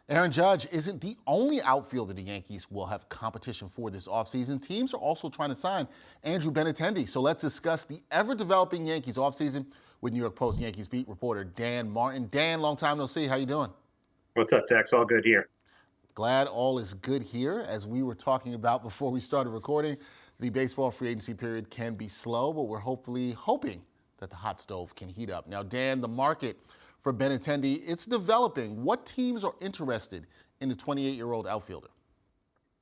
Aaron Judge isn't the only outfielder the Yankees will have competition for this offseason. Teams are also trying to sign Andrew Benintendi. So let's discuss the ever-developing Yankees offseason with New York Post Yankees beat reporter Dan Martin. Dan, long time no see. How you doing? What's up, Tex? All good here. Glad all is good here. As we were talking about before we started recording, the baseball free agency period can be slow, but we're hoping that the hot stove can heat up. Now, Dan, the market for Benintendi, it's developing. What teams are interested in the 28-year-old outfielder?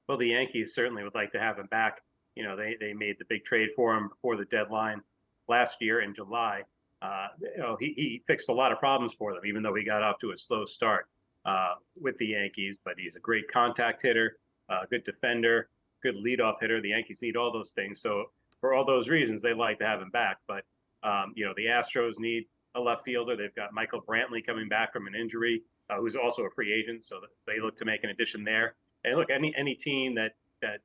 Well, the Yankees certainly would like to have him back. They made the big trade for him before the deadline last year in July. He fixed a lot of problems for them, even though he got off to a slow start with the Yankees. But he's a great contact hitter, good defender, good leadoff hitter. The Yankees need all those things. So for all those reasons, they'd like to have him back. But the Astros need a left fielder. They've got Michael Brantley coming back from an injury, who's also a free agent. So they look to make an addition there. And look, any team that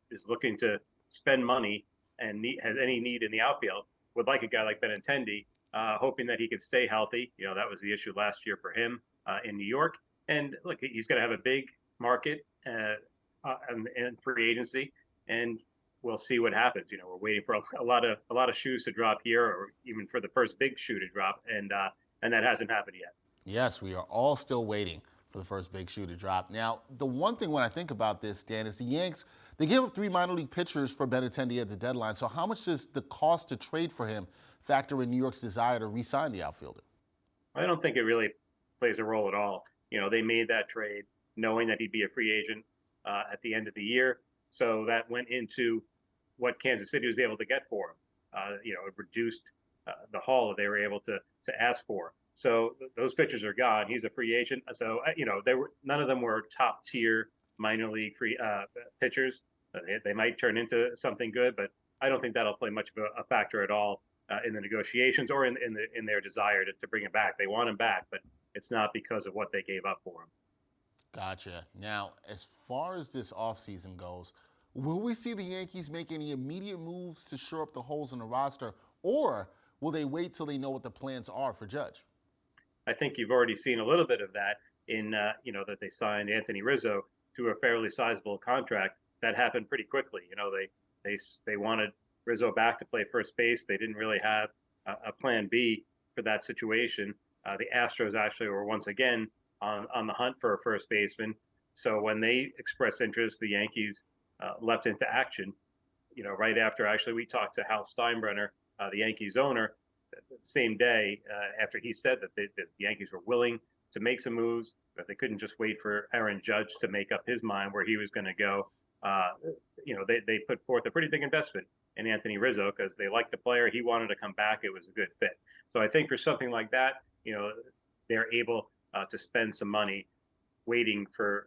is looking to spend money and has any need in the outfield would like a guy like Benintendi, hoping that he could stay healthy. That was the issue last year for him in New York. And look, he's going to have a big market and free agency, and we'll see what happens. We're waiting for a lot of shoes to drop here, or even for the first big shoe to drop, and that hasn't happened yet. Yes, we are all still waiting for the first big shoe to drop. Now, the one thing when I think about this, Dan, is the Yanks, they gave up 3 minor league pitchers for Benintendi at the deadline. So how much does the cost to trade for him factor in New York's desire to re-sign the outfielder? I don't think it really plays a role at all. They made that trade knowing that he'd be a free agent at the end of the year. So that went into what Kansas City was able to get for him. It reduced the haul that they were able to ask for. So those pitchers are gone. He's a free agent. So none of them were top tier minor league free pitchers. They might turn into something good, but I don't think that'll play much of a factor at all in the negotiations or in their desire to bring him back. They want him back, but it's not because of what they gave up for him. Gotcha. Now, as far as this offseason goes, will we see the Yankees make any immediate moves to shore up the holes in the roster, or will they wait till they know what the plans are for Judge? I think you've already seen a little bit of that in, that they signed Anthony Rizzo to a fairly sizable contract. That happened pretty quickly. They wanted Rizzo back to play first base. They didn't really have a plan B for that situation. The Astros actually were once again on the hunt for a first baseman. So when they expressed interest, the Yankees leapt into action. Right after actually we talked to Hal Steinbrenner, the Yankees owner, the same day after he said that the Yankees were willing to make some moves, that they couldn't just wait for Aaron Judge to make up his mind where he was going to go. They put forth a pretty big investment in Anthony Rizzo because they liked the player. He wanted to come back. It was a good fit. So I think for something like that, they're able to spend some money waiting to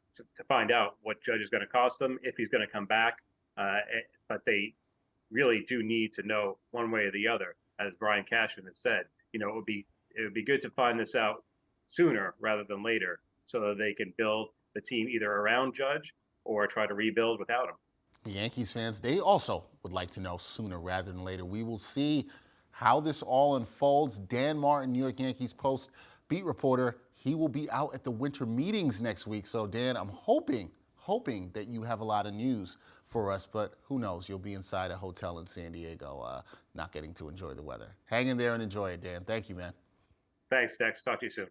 find out what Judge is going to cost them, if he's going to come back. But they really do need to know one way or the other, as Brian Cashman has said. It would be good to find this out sooner rather than later, so that they can build the team either around Judge or try to rebuild without him. The Yankees fans, they also would like to know sooner rather than later. We will see how this all unfolds. Dan Martin, New York Yankees Post beat reporter. He will be out at the winter meetings next week. So, Dan, I'm hoping that you have a lot of news for us, but who knows? You'll be inside a hotel in San Diego, not getting to enjoy the weather. Hang in there and enjoy it, Dan. Thank you, man. Thanks, Dex. Talk to you soon.